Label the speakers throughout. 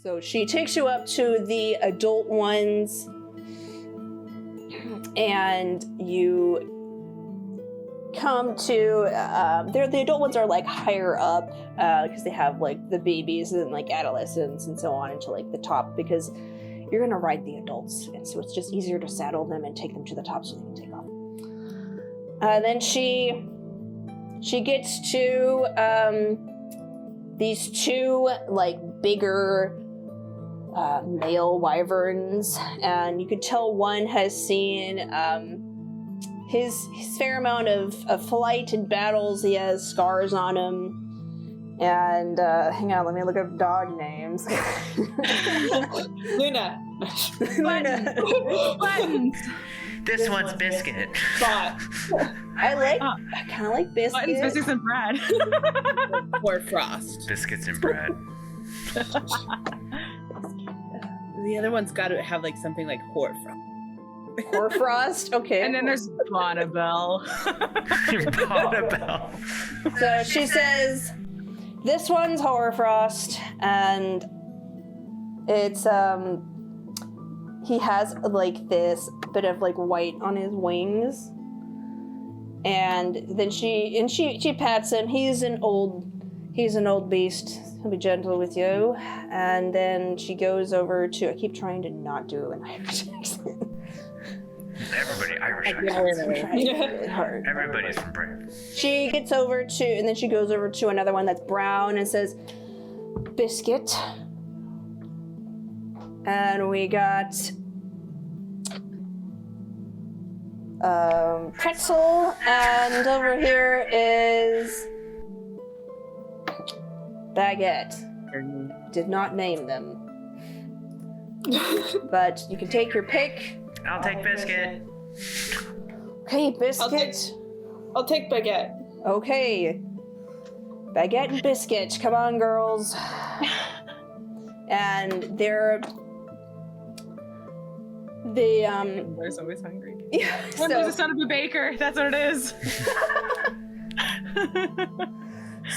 Speaker 1: So she takes you up to the adult ones, and you come to the adult ones are like higher up because they have like the babies and like adolescents and so on into like the top, because you're gonna ride the adults, and so it's just easier to saddle them and take them to the top so they can take off. Then she gets to these two like bigger male wyverns, and you could tell one has seen his fair amount of flight and battles. He has scars on him. And hang on, let me look up dog names.
Speaker 2: Luna.
Speaker 3: Buttons.
Speaker 4: This one's Biscuit.
Speaker 2: Spot.
Speaker 1: I kind of like Biscuit.
Speaker 3: Buttons, Biscuits, and Brad.
Speaker 2: Or Frost.
Speaker 4: Biscuits and Brad.
Speaker 2: The other one's got to have like something like Hoarfrost.
Speaker 1: Hoarfrost? Okay.
Speaker 3: And then there's Bonnabelle.
Speaker 4: Bonnabelle.
Speaker 1: So she says, this one's Hoarfrost, and it's he has like this bit of like white on his wings, and then she pats him. He's an old beast. He'll be gentle with you. And then she goes over to, I keep trying to not do an Irish accent.
Speaker 4: Everybody Irish accents.
Speaker 1: It's hard.
Speaker 4: Everybody's from Britain.
Speaker 1: She gets over to, and then she goes over to another one that's brown and says, Biscuit. And we got Pretzel, and over here is Baguette. Did not name them. But you can take your pick.
Speaker 4: I'll take Biscuit.
Speaker 1: Okay, Biscuit.
Speaker 2: I'll take Baguette.
Speaker 1: Okay. Baguette and Biscuit. Come on, girls. And they're...
Speaker 3: There's always hungry.
Speaker 1: Yeah,
Speaker 3: When there's a son of a baker, that's what it is.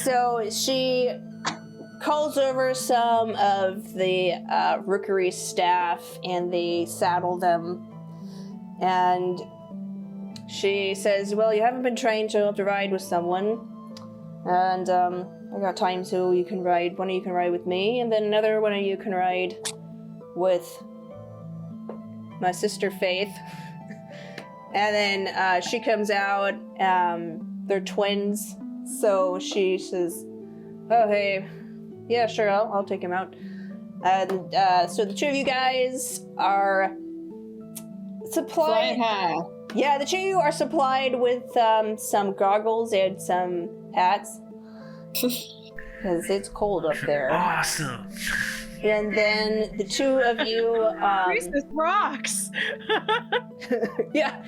Speaker 1: So she calls over some of the rookery staff, and they saddle them. And she says, well, you haven't been trained, so you'll have to ride with someone. And I got time, so you can ride. One of you can ride with me, and then another one of you can ride with my sister Faith. And then she comes out. They're twins, so she says, oh, hey, yeah, sure, I'll take him out. And so the two of you guys are supplied.
Speaker 2: Flying high.
Speaker 1: Yeah, the two of you are supplied with some goggles and some hats. Because it's cold up there.
Speaker 4: Awesome.
Speaker 1: And then the two of you...
Speaker 3: This rocks!
Speaker 1: Yeah.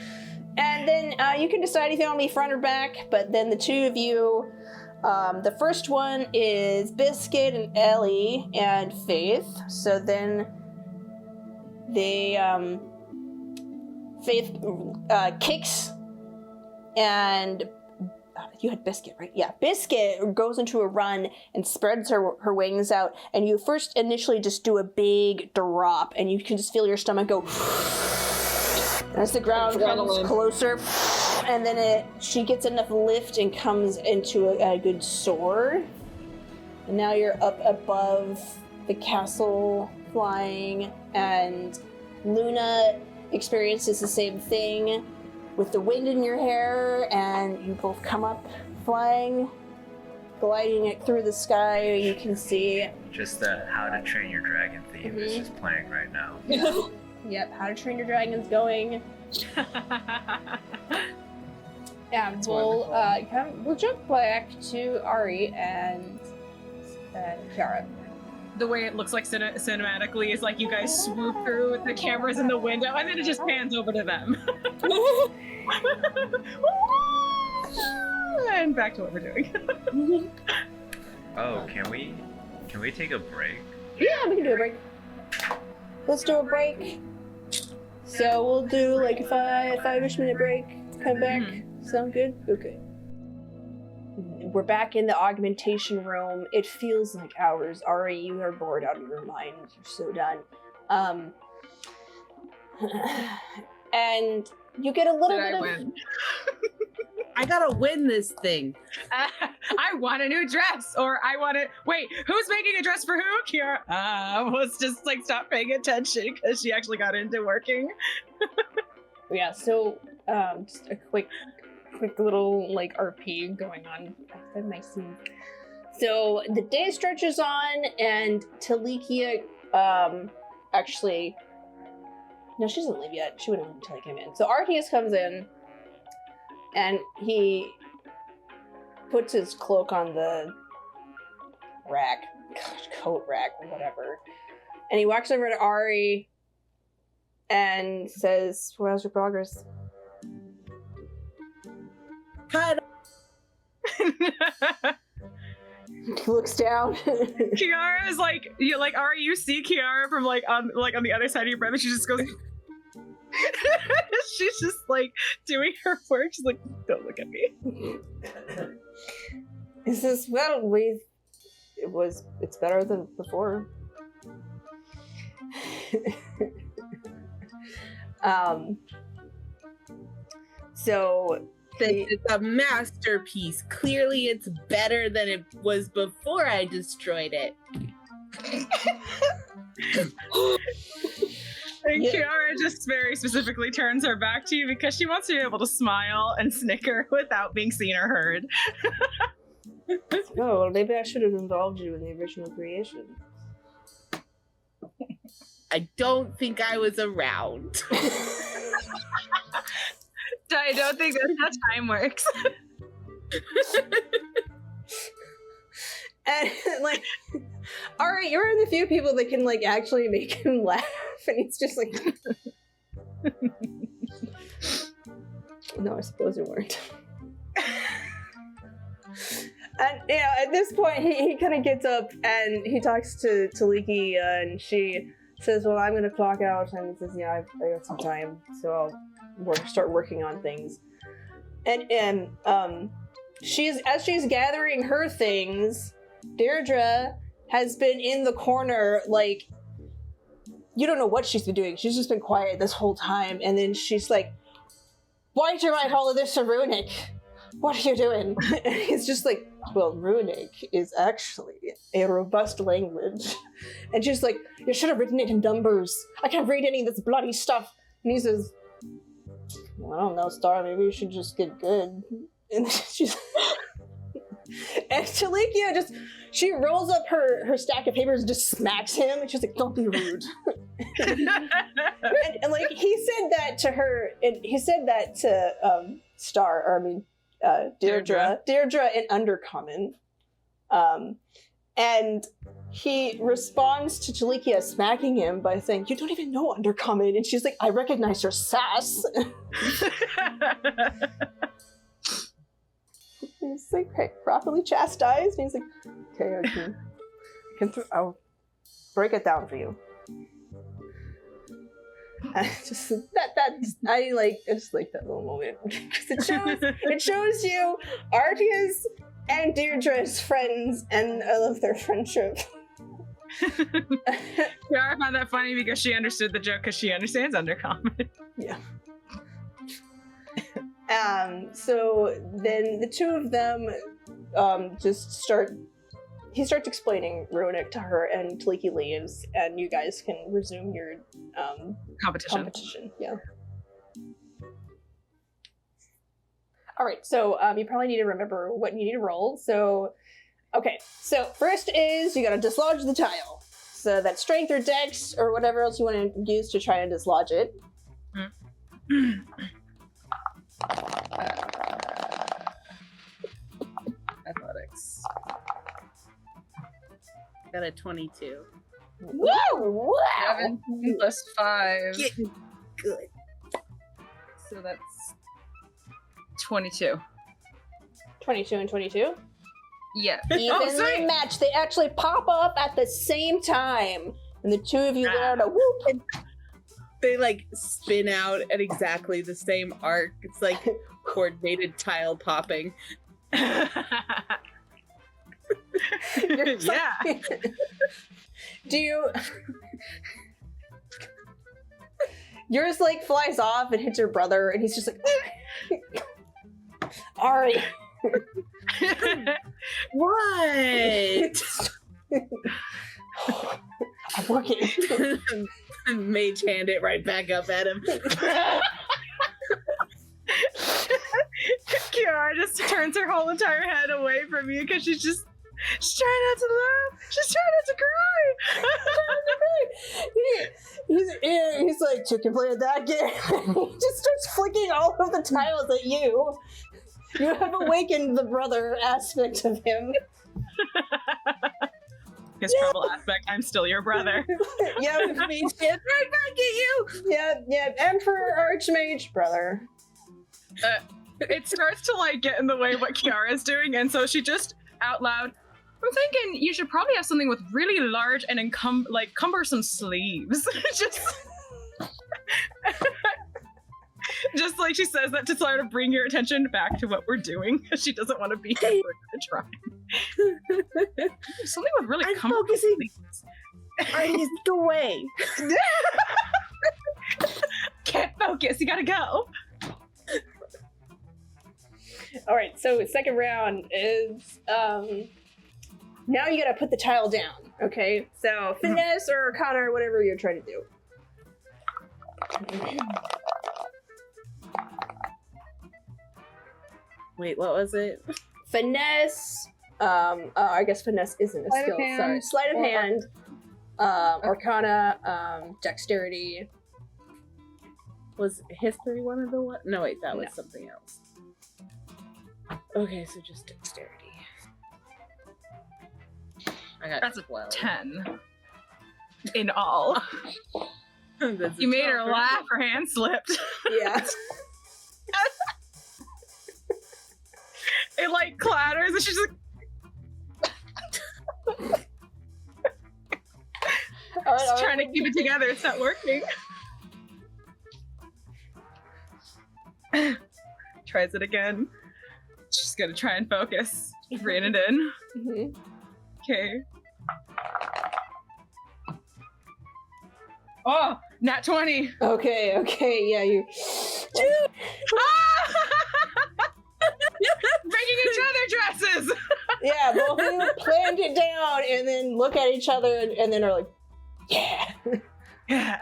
Speaker 1: And then you can decide if you want to be front or back, but then the two of you... the first one is Biscuit and Ellie and Faith. So then they... Faith kicks, and you had Biscuit, right? Yeah, Biscuit goes into a run and spreads her wings out, and you first initially just do a big drop, and you can just feel your stomach go as the ground comes closer, and then she gets enough lift and comes into a good soar, and now you're up above the castle flying, and Luna experiences the same thing with the wind in your hair, and you both come up flying, gliding it through the sky. You can see
Speaker 4: Just the How to Train Your Dragon theme is just playing right now.
Speaker 1: yep, How to Train Your Dragon's going. Yeah, we'll jump back to Ari and Ciara.
Speaker 3: The way it looks like cinematically is like you guys swoop through with the cameras in the window, and then it just pans over to them. And back to what we're doing.
Speaker 4: Oh, can we take a break?
Speaker 1: Yeah, we can do a break. Let's do a break. So we'll do like a 5-ish minute break. Come back. Sound good? Okay. we're back in the augmentation room. It feels like hours. Ari, you are bored out of your mind. You're so done. And you get a little bit of...
Speaker 3: win?
Speaker 2: I gotta win this thing.
Speaker 3: I want a new dress, or I want to... Wait, who's making a dress for who? Ciara. Let's just like stop paying attention because she actually got into working.
Speaker 1: Yeah, so just a quick little like RP going on. I said my scene. So the day stretches on, and Talikia actually... No, she doesn't leave yet. She wouldn't leave until I came in. So Arceus comes in, and he puts his cloak on the rack, coat rack, or whatever. And he walks over to Ari and says, "Well, how's your progress?"
Speaker 2: Cut.
Speaker 1: He looks down.
Speaker 3: Ciara is like, Ari, you see Ciara from like on the other side of your brother. She just goes. She's just like doing her work. She's like, "Don't look at me."
Speaker 1: He says, "Well, it's better than before." So
Speaker 2: It's a masterpiece. Clearly, it's better than it was before I destroyed it.
Speaker 3: And Ciara just very specifically turns her back to you because she wants to be able to smile and snicker without being seen or heard.
Speaker 1: Oh, well, maybe I should have involved you in the original creation.
Speaker 2: I don't think I was around.
Speaker 3: I don't think that's how time works.
Speaker 1: And like, all right, you're one of the few people that can like actually make him laugh, and he's just like, no, I suppose you weren't. And you know, at this point, he kind of gets up and he talks to Taliki, and she says, "Well, I'm gonna clock out," and he says, "Yeah, I got some time, so I'll start working on things." And as she's gathering her things, Deirdre has been in the corner, like, you don't know what she's been doing. She's just been quiet this whole time, and then she's like, "Why'd you write all of this to Runic? What are you doing?" And he's just like, "Well, Runic is actually a robust language." And she's like, "You should have written it in numbers. I can't read any of this bloody stuff." And he says, "Well, I don't know, Star, maybe you should just get good." And she's... And Talikia she rolls up her stack of papers and just smacks him, and she's like, "Don't be rude." and like, he said that to her, and he said that to Star, or I mean, Deirdre in Undercommon. And he responds to Talikia smacking him by saying, "You don't even know Undercommon." And she's like, "I recognize your sass." He's like, "Okay, properly chastised." And he's like, "Okay, I'll break it down for you." I just I just like that little moment because it shows you Arceus and Deirdre's friends, and I love their friendship.
Speaker 3: Ciara found that funny because she understood the joke because she understands Undercommon.
Speaker 1: Yeah. So then the two of them he starts explaining Runic to her, and Taliki leaves, and you guys can resume your competition. Yeah. All right, so you probably need to remember what you need to roll. So, okay, so first is you gotta dislodge the tile. So that's strength or dex or whatever else you want to use to try and dislodge it.
Speaker 2: Athletics. Got a 22.
Speaker 1: Whoa! Wow!
Speaker 3: 17 plus 5.
Speaker 2: Getting good.
Speaker 3: So that's 22.
Speaker 1: 22 and 22?
Speaker 3: Yeah.
Speaker 1: Evenly matched. They actually pop up at the same time. And the two of you let out a whoop.
Speaker 2: And they like spin out at exactly the same arc. It's like coordinated tile popping.
Speaker 3: Yeah.
Speaker 1: Do you? Yours like flies off and hits your brother, and he's just like, Ari.
Speaker 2: What?
Speaker 1: I'm working.
Speaker 2: Mage hand it right back up at him.
Speaker 3: Ciara just turns her whole entire head away from you because she's trying not to laugh. She's trying not to cry.
Speaker 1: He's like, you can play that game. He just starts flicking all of the tiles at you. You have awakened the brother aspect of him.
Speaker 3: His trouble aspect, I'm still your brother.
Speaker 1: Yep.
Speaker 2: Mage hand right back at you.
Speaker 1: Yep. Emperor Archmage brother.
Speaker 3: It starts to like get in the way of what Ciara's doing, and so she just out loud, I'm thinking you should probably have something with really large and cumbersome sleeves. Just like she says that to sort of bring your attention back to what we're doing, because she doesn't want to be here. We're gonna try. Something with really cumbersome sleeves.
Speaker 2: Artie, go away.
Speaker 3: Can't focus. You gotta go.
Speaker 1: All right, so second round is now you gotta put the tile down. Okay, so finesse or arcana or whatever you're trying to do.
Speaker 2: Wait, what was it?
Speaker 1: Finesse. I guess finesse isn't a
Speaker 3: Sleight of
Speaker 1: skill.
Speaker 3: hand.
Speaker 1: Sorry, sleight of hand. Arcana. Dexterity.
Speaker 2: Was history one of the one? No, wait, that was
Speaker 1: No.
Speaker 2: something else. Okay, so just dexterity. I got
Speaker 3: That's a
Speaker 2: 12.
Speaker 3: 10 in all.
Speaker 2: That's
Speaker 3: You made her
Speaker 2: 12.
Speaker 3: laugh. Her hand slipped.
Speaker 1: Yeah.
Speaker 3: It like clatters, and she's like,
Speaker 1: All right,
Speaker 3: just trying to keep it together. It's not working. Tries it again. She's gonna try and focus. Rein it in.
Speaker 1: Mhm.
Speaker 3: Okay. Oh, nat 20.
Speaker 1: Okay, yeah, you.
Speaker 3: Making each other dresses.
Speaker 1: Yeah, both of you planned it down and then look at each other and then are like, yeah.
Speaker 3: Yeah.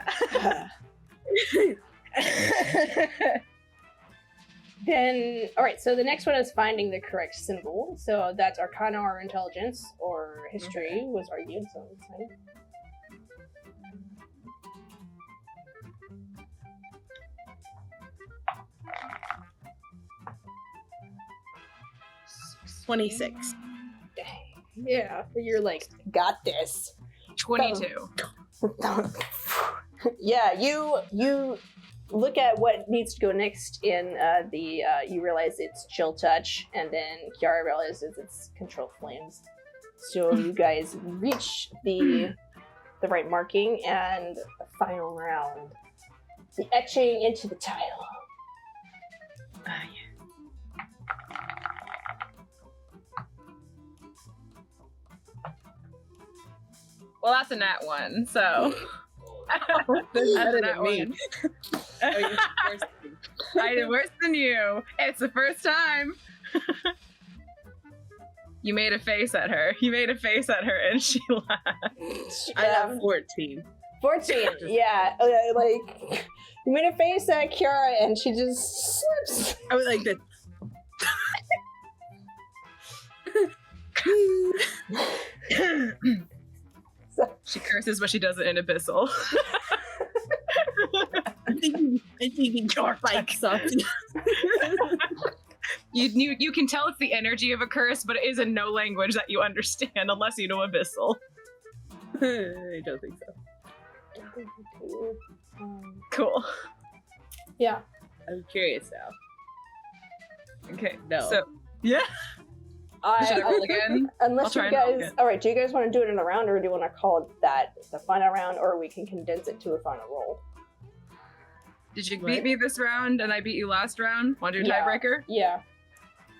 Speaker 1: Then, all right, so the next one is finding the correct symbol. So that's Arcana or Intelligence or History was argued, so it's fine.
Speaker 2: – 26.
Speaker 1: Dang. Yeah, you're like, got this.
Speaker 3: 22.
Speaker 1: Yeah, you look at what needs to go next in you realize it's Chill Touch, and then Ciara realizes it's Control Flames. So you guys reach the right marking, and the final round, the etching into the tile.
Speaker 3: Well, that's a nat 1, so.
Speaker 2: That's better
Speaker 3: that
Speaker 2: than me.
Speaker 3: one.
Speaker 2: Oh, you're worse than me.
Speaker 3: I did worse than you. It's the first time. You made a face at her. And she laughed.
Speaker 2: I got 14.
Speaker 1: 14, yeah. Like, you made a face at Ciara, and she just slips.
Speaker 2: I was like,
Speaker 3: She curses, but she does it in Abyssal.
Speaker 2: I'm thinking your bike sucks.
Speaker 3: You can tell it's the energy of a curse, but it is in no language that you understand unless you know Abyssal.
Speaker 2: I don't think so.
Speaker 3: Cool.
Speaker 1: Yeah.
Speaker 2: I'm curious now.
Speaker 3: Okay.
Speaker 2: No.
Speaker 3: So, yeah. Should I roll again?
Speaker 1: Unless
Speaker 3: I'll try
Speaker 1: you
Speaker 3: and roll
Speaker 1: guys,
Speaker 3: again.
Speaker 1: all right. Do you guys want to do it in a round, or do you want to call it that the final round, or we can condense it to a final roll?
Speaker 3: Did you
Speaker 2: What?
Speaker 3: beat me this round and I beat you last round? Want to do
Speaker 1: Yeah.
Speaker 3: tiebreaker?
Speaker 1: Yeah.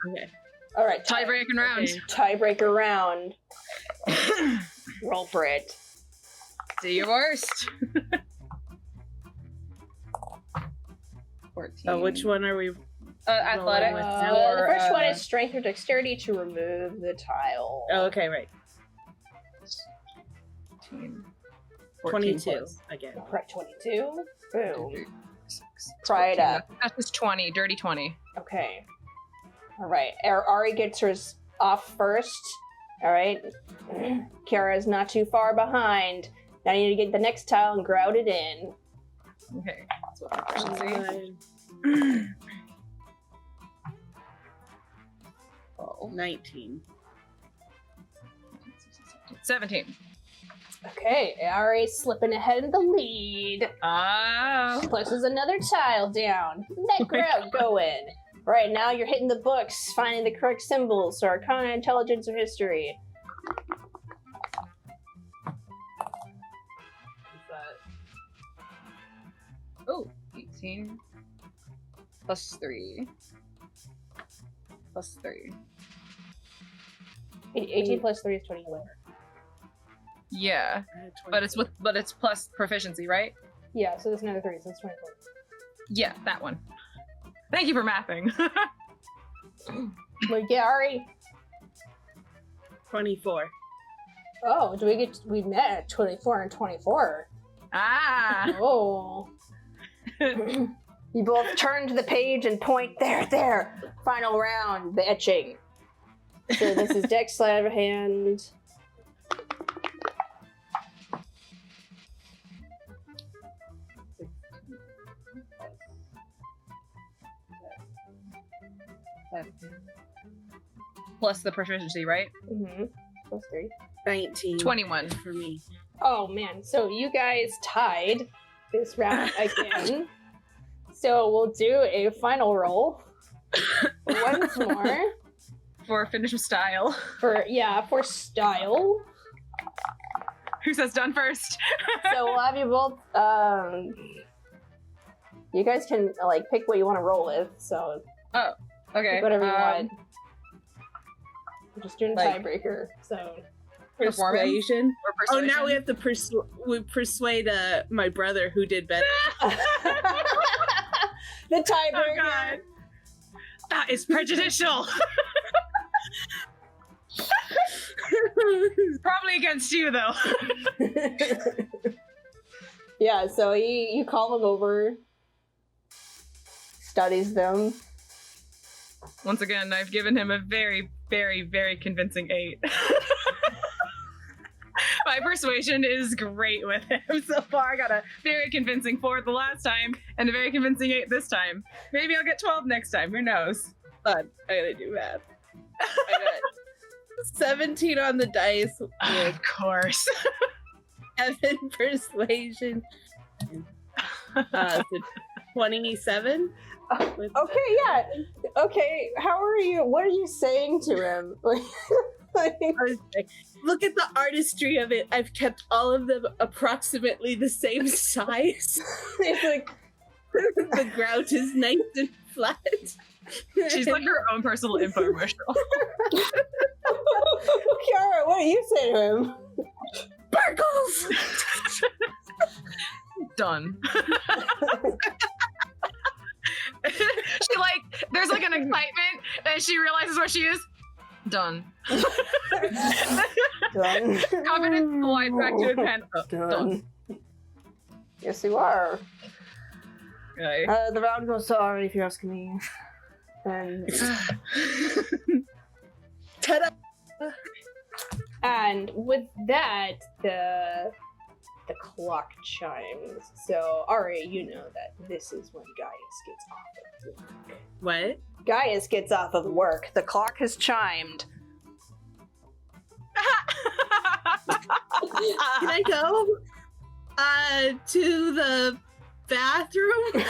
Speaker 2: Okay.
Speaker 1: All right.
Speaker 3: Tie-breaking round.
Speaker 2: Okay.
Speaker 1: Tiebreaker round. Roll for it.
Speaker 3: Do your worst. 14.
Speaker 2: Oh, which one are we?
Speaker 3: Athletics.
Speaker 2: with
Speaker 1: The first one is strength or dexterity to remove the tile.
Speaker 2: Oh, okay, right.
Speaker 3: 14
Speaker 2: 22
Speaker 3: plus.
Speaker 2: again.
Speaker 1: Correct, 22. Boom.
Speaker 3: 6,
Speaker 1: Try it
Speaker 3: 14.
Speaker 1: up.
Speaker 3: That's just 20. Dirty 20.
Speaker 1: Okay. All right. Ari gets hers off first. All right. Ciara's not too far behind. Now you need to get the next tile and grout it in.
Speaker 3: Okay. That's what proficiency.
Speaker 2: 19.
Speaker 3: 17.
Speaker 1: Okay, Ari's slipping ahead in the lead.
Speaker 3: Oh.
Speaker 1: Pushes another tile down. That grout going. Right now you're hitting the books, finding the correct symbols, so Arcana, Intelligence, or History.
Speaker 3: Oh, 18. Plus 3. Plus 3.
Speaker 1: 18 plus 3 is 21.
Speaker 3: Yeah, but it's plus proficiency, right?
Speaker 1: Yeah, so there's another 3, so it's 24.
Speaker 3: Yeah, that one. Thank you for mathing.
Speaker 1: Like, yeah, Ari.
Speaker 2: 24.
Speaker 1: Oh, we met at 24 and 24.
Speaker 3: Ah.
Speaker 1: Oh. You both turn to the page and point there. Final round, the etching. So this is Dex, sleight of hand.
Speaker 3: Plus the proficiency, right?
Speaker 1: Mm-hmm. Plus 3.
Speaker 2: 19.
Speaker 3: 21.
Speaker 2: For me.
Speaker 1: Oh man, so you guys tied this round again. So we'll do a final roll once more
Speaker 3: For finish with style.
Speaker 1: for style.
Speaker 3: Who says done first?
Speaker 1: So we'll have you both. You guys can pick what you want to roll with. So
Speaker 3: Okay.
Speaker 1: pick whatever you want. We're just doing a
Speaker 2: like-
Speaker 1: tiebreaker. So
Speaker 2: Persuasion.
Speaker 3: Or
Speaker 2: Oh,
Speaker 3: persuasion?
Speaker 2: now we have to persuade my brother who did better.
Speaker 1: the
Speaker 3: Oh
Speaker 1: tiebreaker.
Speaker 3: god. That is prejudicial. Probably against you though.
Speaker 1: Yeah. So you call them over, studies them.
Speaker 3: Once again, I've given him a very, very, very convincing 8. My persuasion is great with him so far. I got a very convincing 4 the last time, and a very convincing 8 this time. Maybe I'll get 12 next time, who knows?
Speaker 2: Fun. I gotta do math. I got 17 on the dice with
Speaker 3: Of course.
Speaker 2: 7 persuasion. So 27? With
Speaker 1: Okay, yeah. Okay, how are you? What are you saying to him?
Speaker 2: Look at the artistry of it. I've kept all of them approximately the same size.
Speaker 1: It's like,
Speaker 2: The grout is nice and flat.
Speaker 3: She's like her own personal infomercial.
Speaker 1: Ciara, what do you say to him?
Speaker 2: Sparkles!
Speaker 3: Done. She there's an excitement, and she realizes where she is. Done.
Speaker 1: Done.
Speaker 3: Confidence flies back to his pen. Oh, done.
Speaker 1: Yes, you are.
Speaker 3: Okay.
Speaker 1: The round goes to Ari, if you're asking me. And
Speaker 2: Ta-da!
Speaker 1: and with that, the clock chimes. So Ari, you know that this is when Gaius gets off of work.
Speaker 2: What?
Speaker 1: Gaius gets off of work. The clock has chimed.
Speaker 2: Can I go? To the bathroom?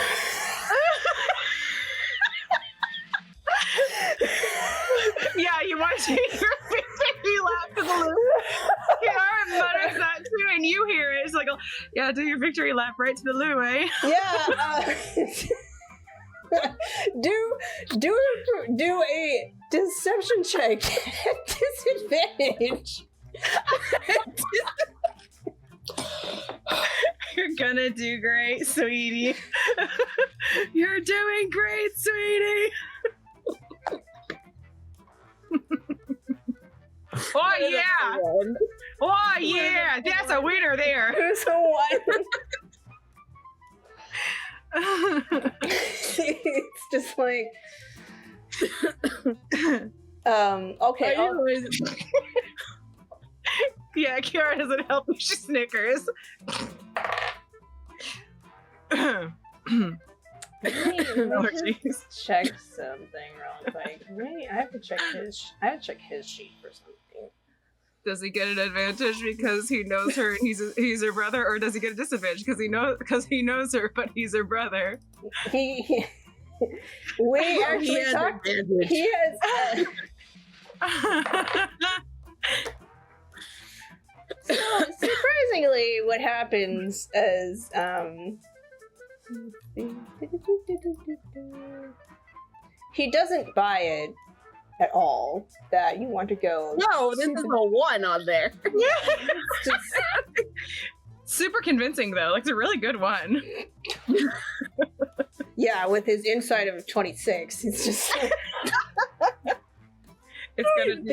Speaker 3: Yeah, you want to take your victory lap to the loop. Ciara mutters that too, and you hear it. It's like, yeah, do your victory lap right to the loo, eh?
Speaker 1: Yeah. Do Deception check at disadvantage.
Speaker 3: You're gonna do great, sweetie. You're doing great, sweetie. Oh yeah! Oh yeah! That's a winner there.
Speaker 1: Who's a one? It's just like, okay.
Speaker 3: Yeah, Ciara doesn't help me. She snickers.
Speaker 1: Let me
Speaker 3: Oh,
Speaker 1: just
Speaker 3: jeez.
Speaker 1: check something real quick. Maybe I have to check his sheet for something.
Speaker 3: Does he get an advantage because he knows her and he's her brother, or does he get a disadvantage because he knows her but he's her brother?
Speaker 1: We actually talked. He has. So surprisingly, what happens is he doesn't buy it at all that you want to go.
Speaker 2: No, this is a 1 on there.
Speaker 3: Super convincing though. Like, it's a really good one.
Speaker 1: Yeah, with his inside of 26, he's just.
Speaker 3: It's good.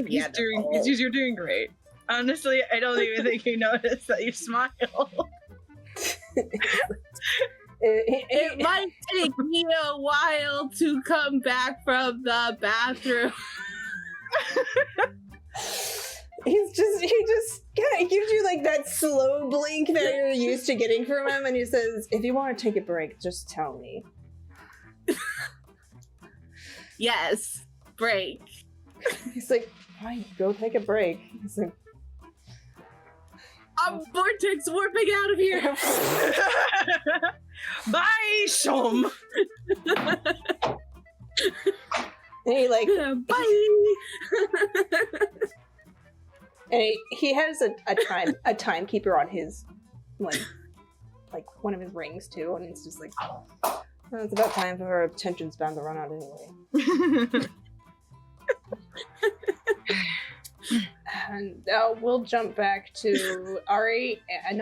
Speaker 3: You're doing great. Honestly, I don't even think you noticed that you smile.
Speaker 2: It might take me a while to come back from the bathroom.
Speaker 1: He just kind of gives you like that slow blink that you're used to getting from him, and he says, "If you want to take a break, just tell me."
Speaker 2: Yes, break.
Speaker 1: He's like, "Fine, go take a break." He's like,
Speaker 2: I'm vortex warping out of here.
Speaker 3: Bye, SoM.
Speaker 1: and he like,
Speaker 2: Bye.
Speaker 1: and he has a timekeeper on his like one of his rings too, and it's just like, oh, it's about time for our attention span to run out anyway. And we'll jump back to Ellie and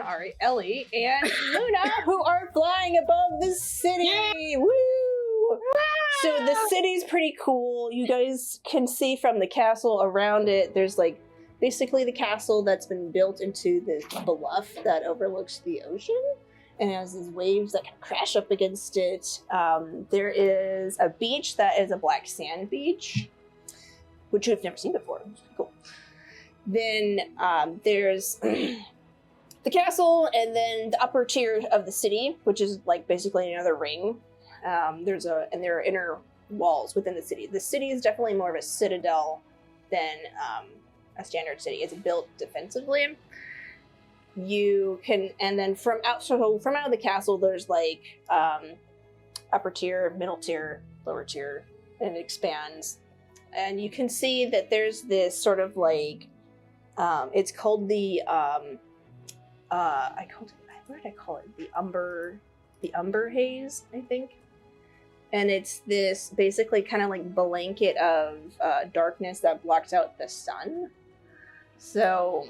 Speaker 1: Luna, who are flying above the city. Yay! Woo! So the city's pretty cool. You guys can see from the castle around it. There's like basically the castle that's been built into this bluff that overlooks the ocean, and it has these waves that kind of crash up against it. There is a beach that is a black sand beach, which you've never seen before. It's pretty cool. Then there's the castle, and then the upper tier of the city, which is like basically another ring. And there are inner walls within the city. The city is definitely more of a citadel than a standard city. It's built defensively. You can, and then from out of the castle, there's like upper tier, middle tier, lower tier, and it expands. And you can see that there's this sort of like, it's called the, what did I call it? The umber haze, I think. And it's this basically kind of like blanket of darkness that blocks out the sun. So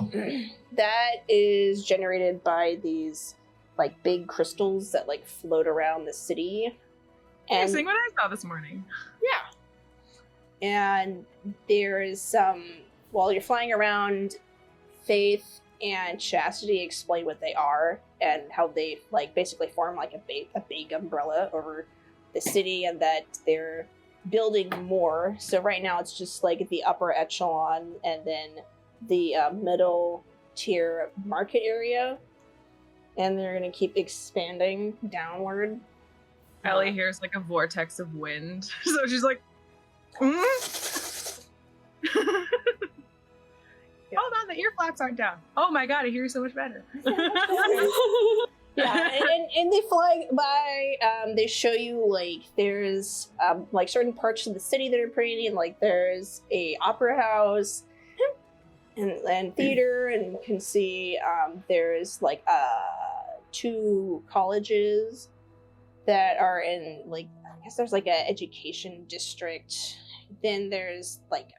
Speaker 1: that is generated by these like big crystals that like float around the city.
Speaker 3: And seeing what I saw this morning.
Speaker 1: Yeah. And there is some, while you're flying around, Faith and Chastity explain what they are and how they like basically form like a big umbrella over the city, and that they're building more. So right now it's just like the upper echelon and then the middle tier market area, and they're gonna keep expanding downward.
Speaker 3: Ellie hears like a vortex of wind, so she's like, Hold on, the ear flaps aren't down. Oh my god, I hear you so much better.
Speaker 1: Yeah, and they fly by. They show you like there's like certain parts of the city that are pretty, and like there's a opera house and theater, and you can see there's like 2 colleges that are in like, I guess there's like a education district then there's like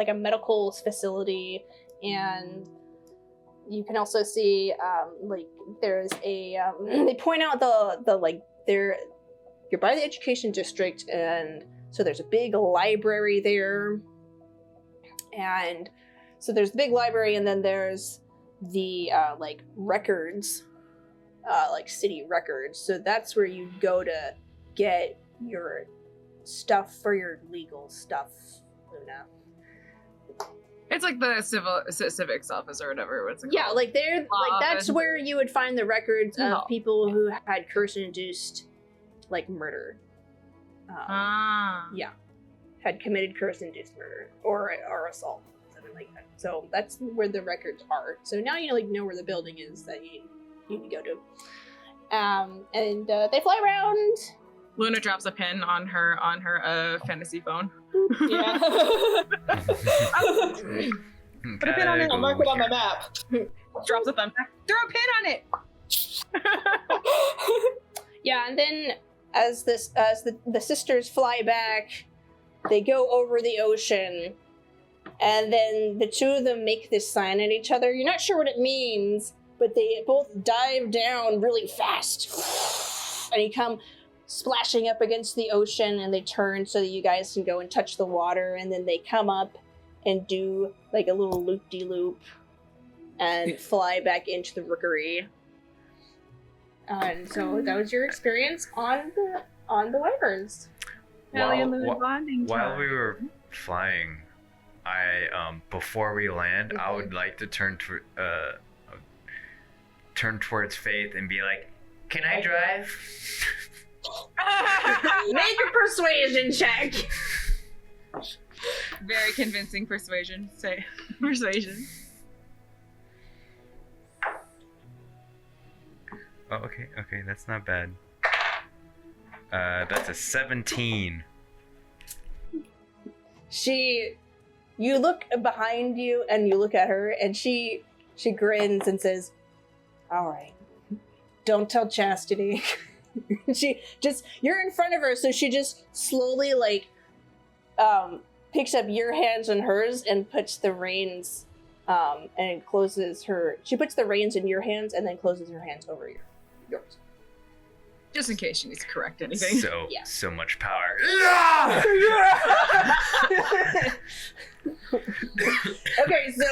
Speaker 1: a medical facility, and you can also see like there's a they point out the like you're by the education district, and so there's a big library there, and so there's the big library, and then there's the like records, like city records. So that's where you go to get your stuff for your legal stuff, Luna.
Speaker 3: It's like the civics office or whatever. What's it called?
Speaker 1: Yeah, like that's where you would find the records of people who had curse-induced, like, murder. Yeah, had committed curse-induced murder or assault, something like that. So that's where the records are. So now you know where the building is that you need to go to. And they fly around.
Speaker 3: Luna drops a pin on her fantasy phone.
Speaker 5: Yeah. Put a pin on it. I'll mark it on my map.
Speaker 3: Drops a thumbtack. Throw a pin on it.
Speaker 1: Yeah, and then as the sisters fly back, they go over the ocean, and then the two of them make this sign at each other. You're not sure what it means, but they both dive down really fast, and you come splashing up against the ocean, and they turn so that you guys can go and touch the water, and then they come up and do like a little loop-de-loop and fly back into the rookery. And so that was your experience on the wyverns.
Speaker 3: Ellie and Luna bonding
Speaker 4: While
Speaker 3: time.
Speaker 4: we were flying, I before we land, I would like to turn towards Faith and be like, "Can I drive?"
Speaker 1: Make a persuasion check.
Speaker 3: Very convincing persuasion. Say persuasion.
Speaker 4: Oh, okay, that's not bad. That's a 17.
Speaker 1: You look behind you and you look at her, and she grins and says, "All right, don't tell Chastity." You're in front of her, so she just slowly picks up your hands in hers and puts the reins and closes her. She puts the reins in your hands and then closes her hands over yours.
Speaker 3: Just in case she needs to correct anything.
Speaker 4: So much power.
Speaker 1: Okay, so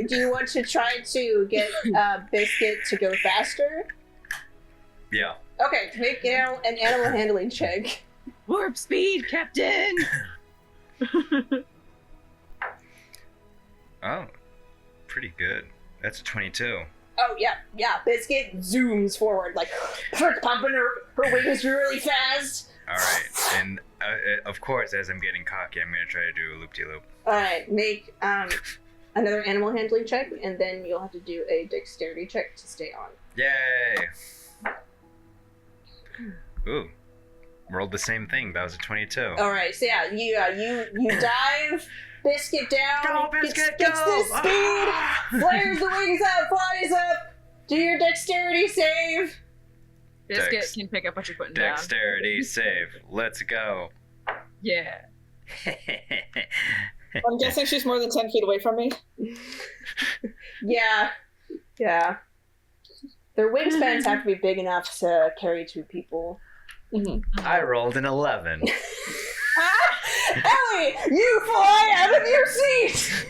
Speaker 1: do you want to try to get Biscuit to go faster?
Speaker 4: Yeah.
Speaker 1: Okay, make an animal handling check.
Speaker 3: Warp speed, Captain!
Speaker 4: Oh, pretty good. That's a 22.
Speaker 1: Oh, yeah. Biscuit zooms forward, like, pumping her wings really fast.
Speaker 4: Alright, and of course, as I'm getting cocky, I'm going to try to do a loop-de-loop.
Speaker 1: Alright, make another animal handling check, and then you'll have to do a dexterity check to stay on.
Speaker 4: Yay! Ooh, rolled the same thing. That was a 22.
Speaker 1: Alright, so yeah, you dive, Biscuit down,
Speaker 4: Go, Biscuit,
Speaker 1: gets
Speaker 4: go!
Speaker 1: this speed, flares the wings out, flies up, do your dexterity save.
Speaker 3: Biscuit can pick up what you're putting down.
Speaker 4: Dexterity save. Let's go.
Speaker 3: Yeah.
Speaker 5: I'm guessing she's more than 10 feet away from me.
Speaker 1: Yeah. Their wingspans have to be big enough to carry two people.
Speaker 5: Mm-hmm.
Speaker 4: I rolled an 11.
Speaker 1: Ellie, you fly out of your seat!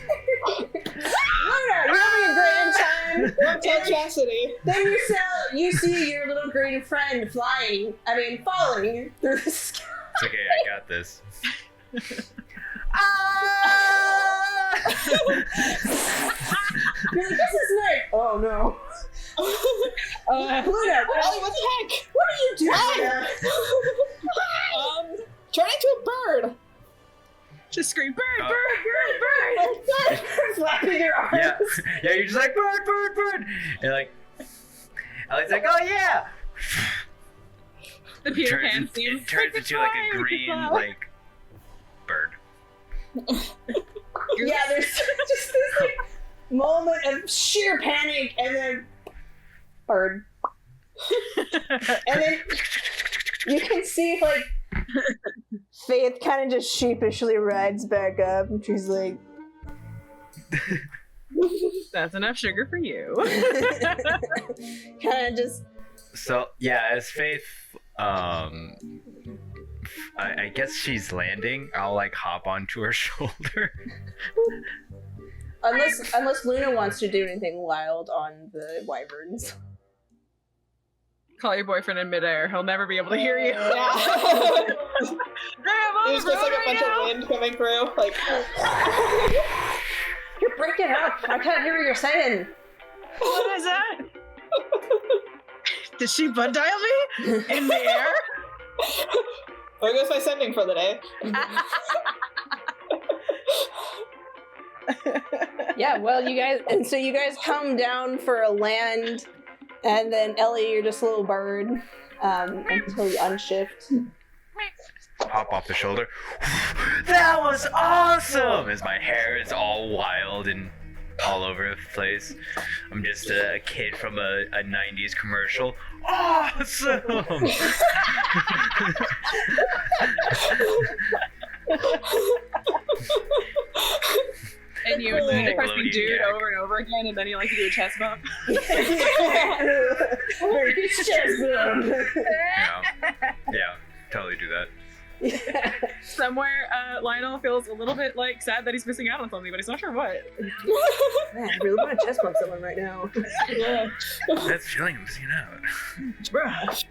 Speaker 1: Luna, you're having a grand time.
Speaker 5: Don't tell Chastity.
Speaker 1: Then you see your little green friend falling through the sky.
Speaker 4: It's okay, I got this.
Speaker 1: You're like, this is nice. Oh no. Luna,
Speaker 5: Ellie, what the heck?
Speaker 1: what are you doing?
Speaker 5: Turn into a bird.
Speaker 3: Just scream, bird,
Speaker 4: Oh.
Speaker 3: bird, bird, bird!
Speaker 1: Flapping your arms.
Speaker 4: Yeah, you're just like, bird! And like, Ellie's like, oh yeah!
Speaker 3: The Peter Pan scene.
Speaker 4: It turns into like a green, like, bird.
Speaker 1: Yeah, there's just this like moment of sheer panic, and then bird. And then you can see like Faith kind of just sheepishly rides back up, and she's like,
Speaker 3: That's enough sugar for you.
Speaker 1: kind of just.
Speaker 4: So yeah, as Faith, I guess she's landing. I'll like hop onto her shoulder.
Speaker 1: Unless Luna wants to do anything wild on the wyverns.
Speaker 3: Call your boyfriend in midair. He'll never be able to hear you.
Speaker 5: Yeah.
Speaker 3: There's
Speaker 5: There's just like a bunch of wind coming through. Like,
Speaker 1: You're breaking up. I can't hear what you're saying.
Speaker 3: What is that? Did she butt dial me in the air?
Speaker 5: there goes my sending for the day.
Speaker 1: Yeah, well, you guys come down for a land, and then Ellie, you're just a little bird until you unshift.
Speaker 4: Hop off the shoulder. That was awesome! As my hair is all wild and all over the place. I'm just a kid from a 90s commercial. Awesome!
Speaker 3: And you and Luna pressing dude over and over again, and then you like to do a chest bump.
Speaker 4: Yeah, totally do that.
Speaker 1: Yeah.
Speaker 3: Somewhere, Lionel feels a little bit like sad that he's missing out on something, but he's not sure what.
Speaker 1: Man, I really want to chest bump someone right now.
Speaker 5: Yeah.
Speaker 4: That feeling I'm missing out. Bruh.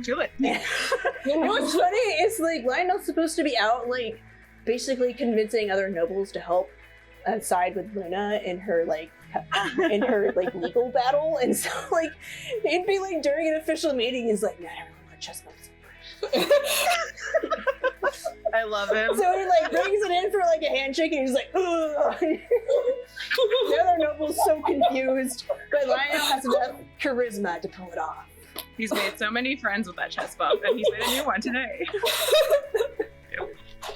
Speaker 3: Do it.
Speaker 1: What's funny is like Lionel's supposed to be out like basically convincing other nobles to help side with Luna in her like legal battle, and so like it'd be like during an official meeting he's like, "Nah, I don't want to chest bump someone."
Speaker 3: I love him.
Speaker 1: So he like brings it in for like a handshake and he's like, ugh. The other noble's so confused, but Lionel has enough charisma to pull it off.
Speaker 3: He's made so many friends with that chest bump, and he's made a new one today.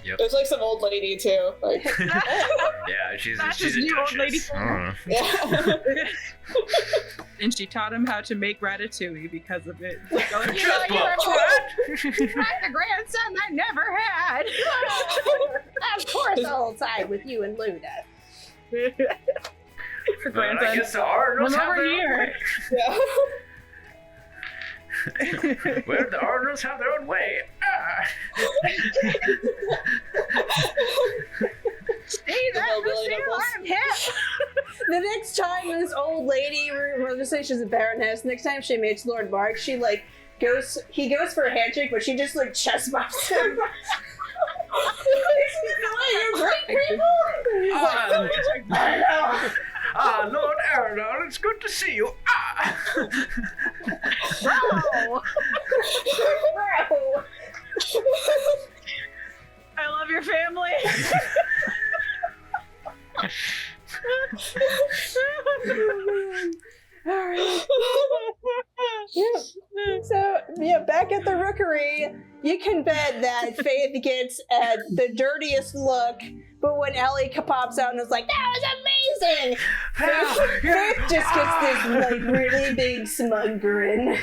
Speaker 4: Yep.
Speaker 5: There's like some old lady too. Like,
Speaker 4: Yeah, she's
Speaker 3: That's
Speaker 4: a
Speaker 3: his new old lady
Speaker 4: duchess.
Speaker 5: yeah.
Speaker 3: And she taught him how to make ratatouille because of it. Like,
Speaker 4: Chest
Speaker 3: you're
Speaker 4: bump.
Speaker 3: the grandson I never had.
Speaker 1: Of course I'll side with you and Luna.
Speaker 3: The
Speaker 4: But I
Speaker 3: grandson.
Speaker 4: guess the Arnolds
Speaker 3: Come
Speaker 4: have
Speaker 3: over
Speaker 4: their own
Speaker 3: here.
Speaker 4: way.
Speaker 5: Yeah.
Speaker 4: Well, the Arnolds have their own way.
Speaker 3: See that?
Speaker 5: Hillbilly nipples.
Speaker 3: I'm hip.
Speaker 1: The next time this old lady, we're gonna say she's a baroness, next time she meets Lord Mark, she like he goes for a handshake, but she just like chest bumps him. You're great people! He's like,
Speaker 4: Lord Arnold, it's good to see you.
Speaker 1: Bro! Bro!
Speaker 3: I love your family.
Speaker 1: Alright. Yeah. So, yeah, back at the rookery, you can bet that Faith gets the dirtiest look, but when Ellie pops out and is like, that was amazing! Faith just gets this like really big smug grin.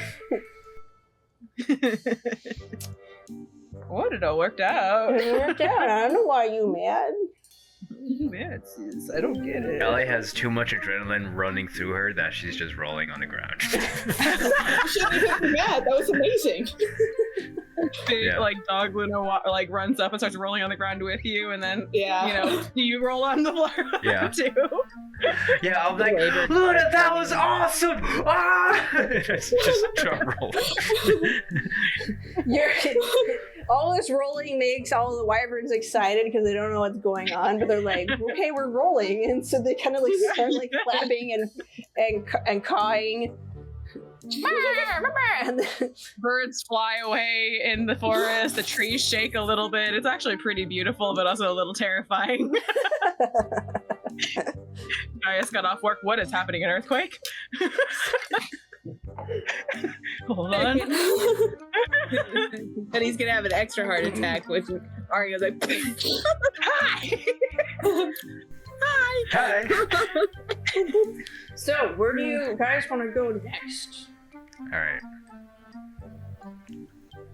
Speaker 3: What, it all worked out.
Speaker 1: It worked out. I don't know why you mad.
Speaker 3: Yeah, I don't get it.
Speaker 4: Ellie has too much adrenaline running through her that she's just rolling on the ground.
Speaker 5: You shouldn't even be mad. That was amazing.
Speaker 4: Yeah.
Speaker 3: Like dog Luna like runs up and starts rolling on the ground with you, and then
Speaker 5: Yeah.
Speaker 3: do you roll on the floor
Speaker 4: Yeah.
Speaker 3: too?
Speaker 4: Yeah, I'm like, Luna, that was awesome! Ah! just drum roll.
Speaker 1: All this rolling makes all the wyverns excited because they don't know what's going on, but they're like, okay, we're rolling, and so they kind of like start like clapping and cawing. And then,
Speaker 3: Birds fly away in the forest, the trees shake a little bit. It's actually pretty beautiful, but also a little terrifying. Gaius got off work. What is happening? An earthquake? Hold on.
Speaker 2: And he's gonna have an extra heart attack with Arya's like, hi!
Speaker 4: Hi!
Speaker 1: so, where do you guys want to go next?
Speaker 4: Alright.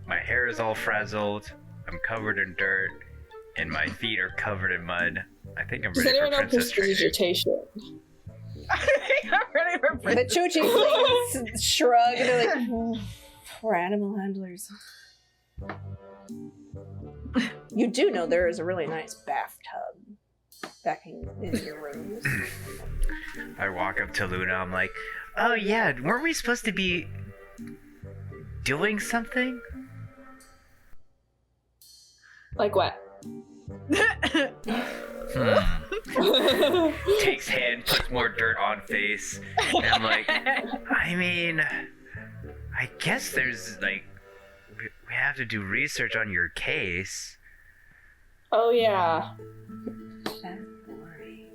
Speaker 4: My hair is all frazzled. I'm covered in dirt, and my feet are covered in mud. I think I'm
Speaker 5: Does
Speaker 4: ready for
Speaker 5: anyone know
Speaker 4: princess training.
Speaker 5: prestidigitation?
Speaker 3: I'm ready for
Speaker 1: The Chuchi things shrug. They're like, we're animal handlers. You do know there is a really nice bathtub back in your rooms.
Speaker 4: I walk up to Luna. I'm like, oh yeah, weren't we supposed to be doing something?
Speaker 5: Like what?
Speaker 4: Takes hand, puts more dirt on face, and I'm like, I mean, I guess there's like, we have to do research on your case.
Speaker 5: Oh yeah.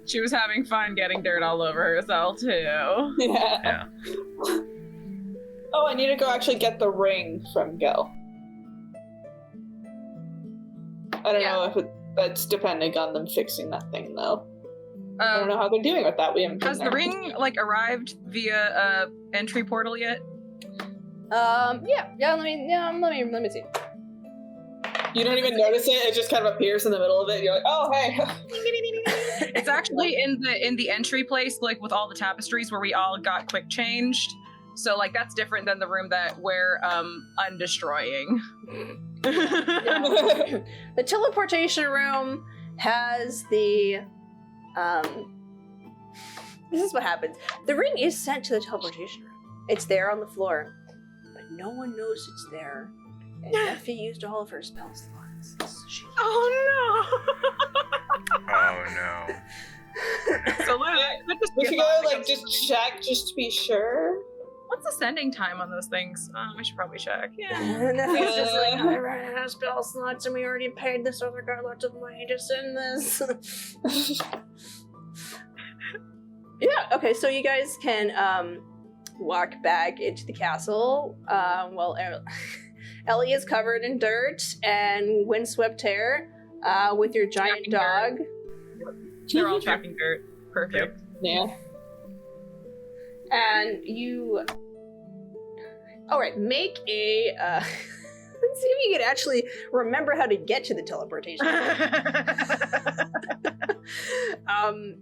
Speaker 3: She was having fun getting dirt all over herself too.
Speaker 5: Yeah.
Speaker 4: Yeah.
Speaker 5: Oh, I need to go actually get the ring from Gil. I don't know if that's depending on them fixing that thing though. I don't know how they're doing with that. We haven't been
Speaker 3: Has the
Speaker 5: there.
Speaker 3: ring like arrived via entry portal yet?
Speaker 1: Let me see.
Speaker 5: You don't even notice it. It just kind of appears in the middle of it. You're like, oh hey.
Speaker 3: It's actually in the entry place, like with all the tapestries where we all got quick changed. So like that's different than the room that we're undestroying.
Speaker 1: The teleportation room has the this is what happens. The ring is sent to the teleportation room. It's there on the floor, but no one knows it's there. And Effie used all of her spell slots. So
Speaker 3: Oh
Speaker 4: Oh no.
Speaker 3: no! So Luna,
Speaker 5: We should go like just check just to be sure.
Speaker 3: what's the sending time on those things? I should probably check. Yeah.
Speaker 1: And Effie's just like, I ran out of spell slots and we already paid this other guy lots of money to send this. Yeah, okay, so you guys can walk back into the castle while Ellie is covered in dirt and windswept hair with your giant
Speaker 3: Tracking
Speaker 1: dog.
Speaker 3: They're all tracking dirt. Perfect.
Speaker 5: Yeah.
Speaker 1: And you... Alright, make a... let's see if you can actually remember how to get to the teleportation.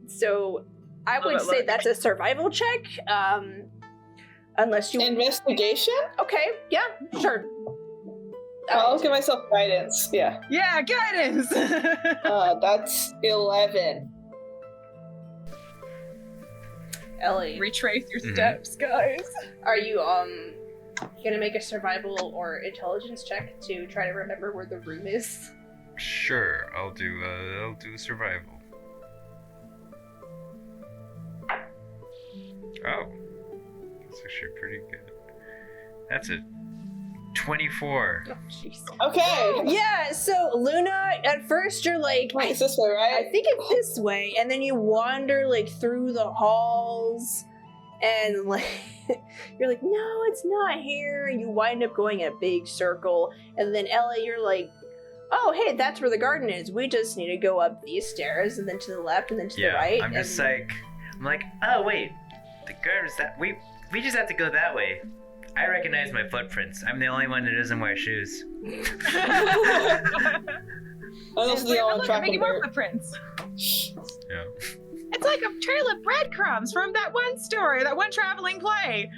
Speaker 1: So I would say that's a survival check. Unless you...
Speaker 5: Investigation?
Speaker 1: Okay, yeah, sure.
Speaker 5: I'll give myself guidance. Yeah.
Speaker 3: Yeah, guidance.
Speaker 5: That's 11.
Speaker 1: Ellie,
Speaker 3: Retrace your steps, guys.
Speaker 1: are you gonna make a survival or intelligence check to try to remember where the room is?
Speaker 4: Sure, I'll do survival. Oh, that's actually pretty good. That's a 24.
Speaker 1: Oh, jeez.
Speaker 5: Okay.
Speaker 1: Yeah, so Luna, at first you're like,
Speaker 5: Wait, it's this way, right?
Speaker 1: I think it's this way, and then you wander like through the halls, and like you're like, no, it's not here. And you wind up going in a big circle, and then Ellie, you're like, oh, hey, that's where the garden is. We just need to go up these stairs, and then to the left, and then to the right.
Speaker 4: I'm just like, oh wait, the garden's that we just have to go that way. I recognize my footprints. I'm the only one that doesn't wear shoes.
Speaker 5: I'm also the only one tracking
Speaker 3: making more
Speaker 5: dirt.
Speaker 3: footprints.
Speaker 4: Yeah.
Speaker 3: It's like a trail of breadcrumbs from that one story, that one traveling play.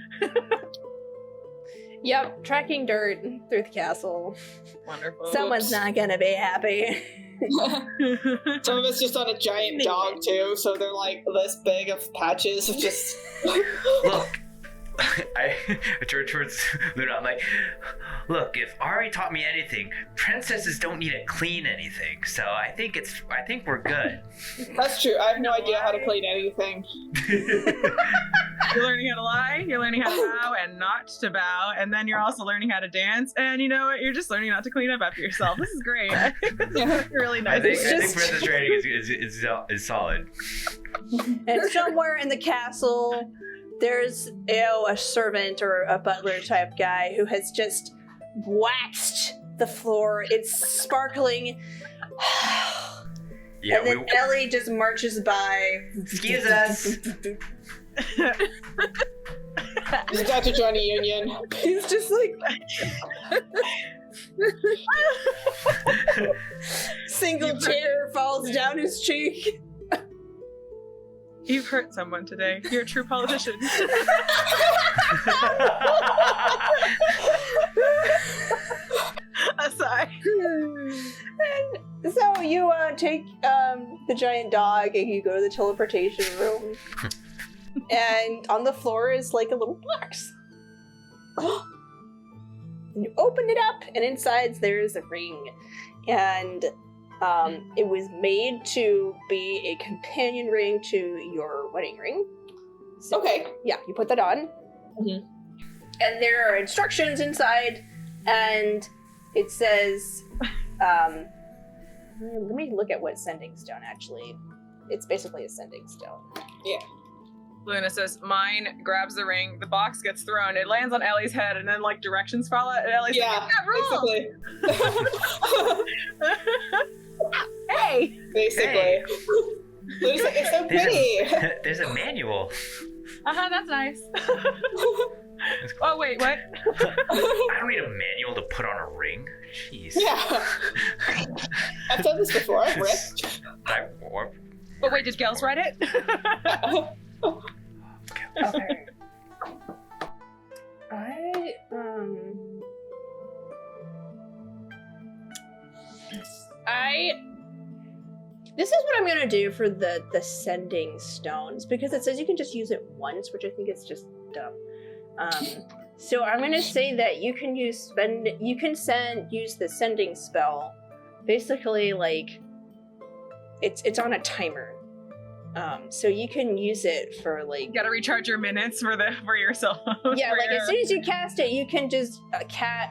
Speaker 1: Yep, tracking dirt through the castle.
Speaker 3: Wonderful.
Speaker 1: Someone's not gonna be happy.
Speaker 5: Some of it's just on a giant dog too, so they're like this big of patches of just.
Speaker 4: Look, I turn towards Luna. I'm like, look, if Ari taught me anything, princesses don't need to clean anything. So I think we're good.
Speaker 5: That's true. I have no idea how to clean anything.
Speaker 3: You're learning how to lie, you're learning how to bow and not to bow, and then you're also learning how to dance, and you know what? You're just learning not to clean up after yourself. This is great. I think this is really nice.
Speaker 4: I think princess training is solid.
Speaker 1: And somewhere in the castle, there's a servant or a butler type guy who has just waxed the floor. It's sparkling.
Speaker 4: Yeah,
Speaker 1: and then Ellie just marches by.
Speaker 4: Excuse us.
Speaker 5: He's got to join a union.
Speaker 1: He's just like, Single tear falls down his cheek.
Speaker 3: You've hurt someone today. You're a true politician. Aside.
Speaker 1: And so you take the giant dog and you go to the teleportation room. And on the floor is like a little box. And you open it up, and inside there's a ring. And it was made to be a companion ring to your wedding ring. So,
Speaker 5: Okay.
Speaker 1: yeah, you put that on.
Speaker 5: Mhm.
Speaker 1: And there are instructions inside, and it says, let me look at what sending stone actually. It's basically a sending stone.
Speaker 3: Luna says, mine grabs the ring, the box gets thrown, it lands on Ellie's head, and then like directions follow, and Ellie's
Speaker 5: Yeah,
Speaker 3: like, "Get that wrong!"
Speaker 5: basically.
Speaker 3: Hey!
Speaker 5: Basically. Luna's like, it's so pretty.
Speaker 4: There's a manual.
Speaker 3: That's nice. Oh, wait, what?
Speaker 4: I don't need a manual to put on a ring. Jeez.
Speaker 5: Yeah. I've done this before. I've ripped.
Speaker 3: But wait, did Gels write it?
Speaker 1: Okay. This is what I'm gonna do for the sending stones, because it says you can just use it once, which I think is just dumb. So I'm gonna say that you can use the sending spell. Basically, like it's on a timer. So you can use it for like.
Speaker 3: You gotta recharge your minutes for yourself.
Speaker 1: Yeah, like as soon as you cast it, you can just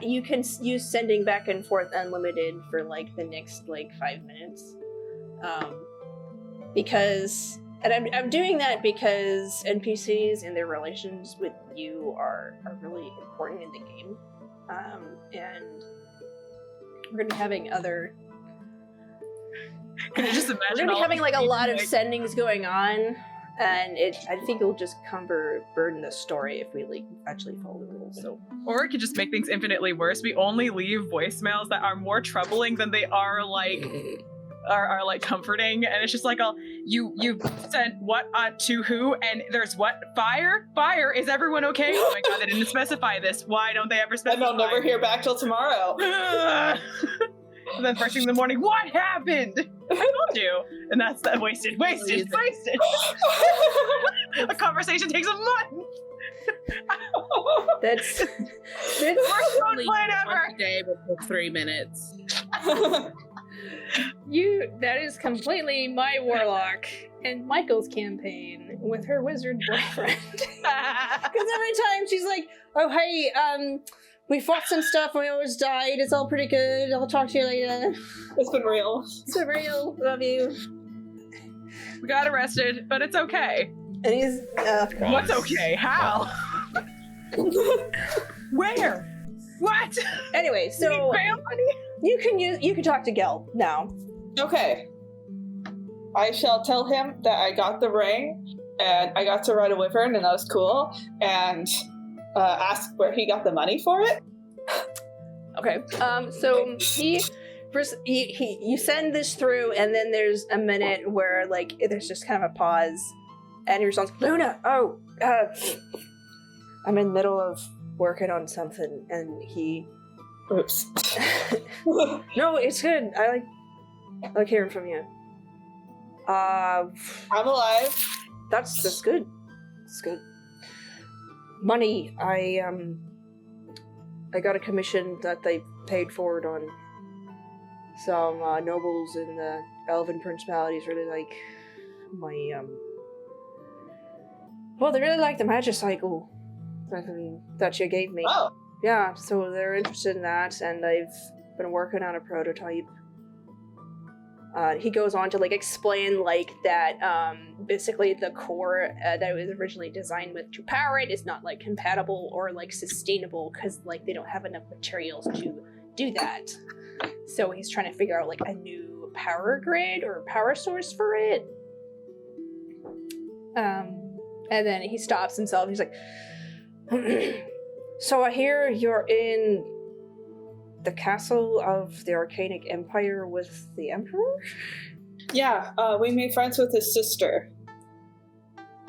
Speaker 1: you can use sending back and forth unlimited for like the next like 5 minutes. Because, and I'm doing that because NPCs and their relations with you are really important in the game. And we're gonna be having other.
Speaker 3: Can you just imagine?
Speaker 1: We're gonna be having like a lot of sendings going on, and I think it'll just burden the story if we like actually follow the rules. So,
Speaker 3: or it could just make things infinitely worse. We only leave voicemails that are more troubling than they are like are like comforting, and it's just like, you sent what to who, and there's what fire. Is everyone okay? Oh my god, they didn't specify this. Why don't they ever specify?
Speaker 5: And I'll never hear back till tomorrow.
Speaker 3: And then first thing in the morning, what happened? I told you. And that's that wasted. A conversation takes a month.
Speaker 1: that's
Speaker 3: worst phone plan ever.
Speaker 2: Day, but for 3 minutes.
Speaker 1: That is completely my warlock and Michael's campaign with her wizard boyfriend. Because every time she's like, oh hey, we fought some stuff and we almost died. It's all pretty good. I'll talk to you later.
Speaker 5: It's been real.
Speaker 1: It's been real. Love you.
Speaker 3: We got arrested, but it's okay.
Speaker 1: And he's
Speaker 3: what's okay? How? Where? What?
Speaker 1: Anyway, so you can talk to Gel now.
Speaker 5: Okay. I shall tell him that I got the ring and I got to ride a wyvern and that was cool, and ask where he got the money for it.
Speaker 1: Okay. So you send this through, and then there's a minute where like there's just kind of a pause, and he responds, Luna, I'm in the middle of working on something, and he.
Speaker 5: Oops.
Speaker 1: No, it's good. I like hearing from you.
Speaker 5: I'm alive.
Speaker 1: That's good. It's good. Money. I got a commission that they paid forward on some nobles in the Elven Principalities. Really like my well, they really like the magic cycle that you gave me.
Speaker 5: Oh.
Speaker 1: Yeah, so they're interested in that, and I've been working on a prototype. He goes on to like explain like that basically the core that it was originally designed with to power it is not like compatible or like sustainable because like they don't have enough materials to do that. So he's trying to figure out like a new power grid or power source for it. And then he stops himself. He's like, so I hear you're in the castle of the Arcanic Empire with the Emperor?
Speaker 5: Yeah, we made friends with his sister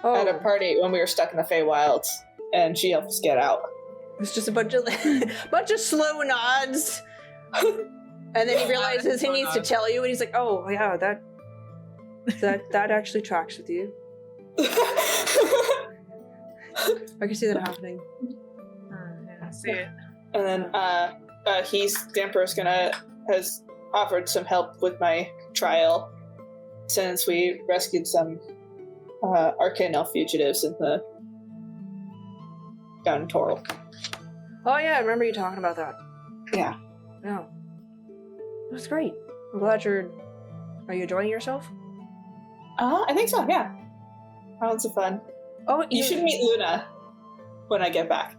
Speaker 1: Oh,
Speaker 5: at a party when we were stuck in the Feywilds, and she helped us get out.
Speaker 1: it's just a bunch of slow nods. And then he realizes he needs to tell you, and he's like, "Oh, yeah, that actually tracks with you. I can see that happening."
Speaker 3: Yeah, I see it.
Speaker 5: And then the Emperor's has offered some help with my trial since we rescued some arcane elf fugitives down in Toril.
Speaker 1: Oh yeah, I remember you talking about that.
Speaker 5: Yeah.
Speaker 1: Yeah, that's great. I'm glad you're. Are you enjoying yourself?
Speaker 5: I think so. Yeah. Lots of fun.
Speaker 1: Oh,
Speaker 5: You should meet Luna when I get back.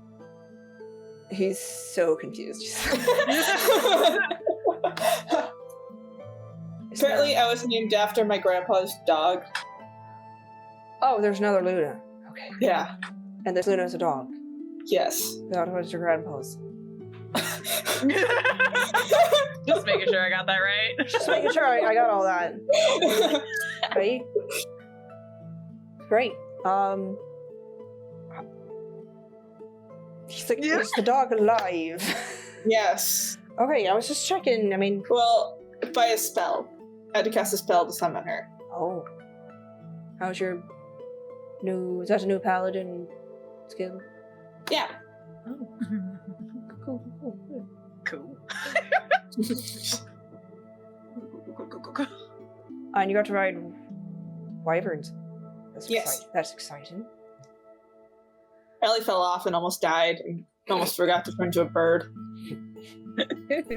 Speaker 1: He's so confused.
Speaker 5: Apparently, I was named after my grandpa's dog.
Speaker 1: Oh, there's another Luna. Okay.
Speaker 5: Yeah.
Speaker 1: And this Luna is a dog.
Speaker 5: Yes.
Speaker 1: That was your grandpa's.
Speaker 3: Just making sure I got that right.
Speaker 1: Just making sure I got all that. Right? Great. He's like,
Speaker 3: Yeah.
Speaker 1: is the dog alive?
Speaker 5: Yes.
Speaker 1: Okay, I was just checking. I mean,
Speaker 5: Well, by a spell. I had to cast a spell to summon her.
Speaker 1: oh. How's your new, is that a new paladin skill?
Speaker 5: Yeah.
Speaker 1: Oh, cool.
Speaker 3: Cool.
Speaker 1: And you got to ride wyverns. That's
Speaker 5: Yes.
Speaker 1: exciting. That's exciting.
Speaker 5: Ellie fell off and almost died and almost forgot to turn into a bird.